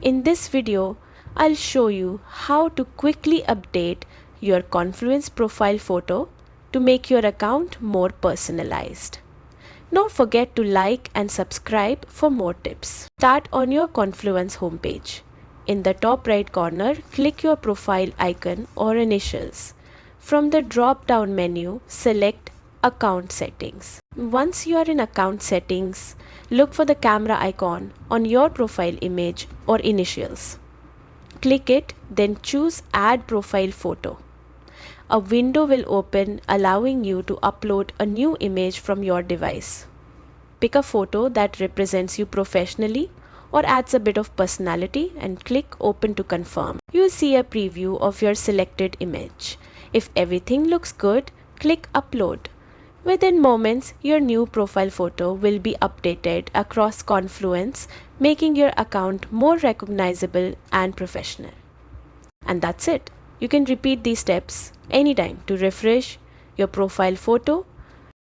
In this video, I'll show you how to quickly update your Confluence profile photo to make your account more personalized. Don't forget to like and subscribe for more tips. Start on your Confluence homepage. In the top right corner, click your profile icon or initials. From the drop-down menu, select Account Settings. Once you are in Account Settings, look for the camera icon on your profile image or initials. Click it, then choose Add Profile Photo. A window will open allowing you to upload a new image from your device. Pick a photo that represents you professionally or adds a bit of personality and click Open to confirm. You'll see a preview of your selected image. If everything looks good, click Upload. Within moments, your new profile photo will be updated across Confluence, making your account more recognizable and professional. And that's it. You can repeat these steps anytime to refresh your profile photo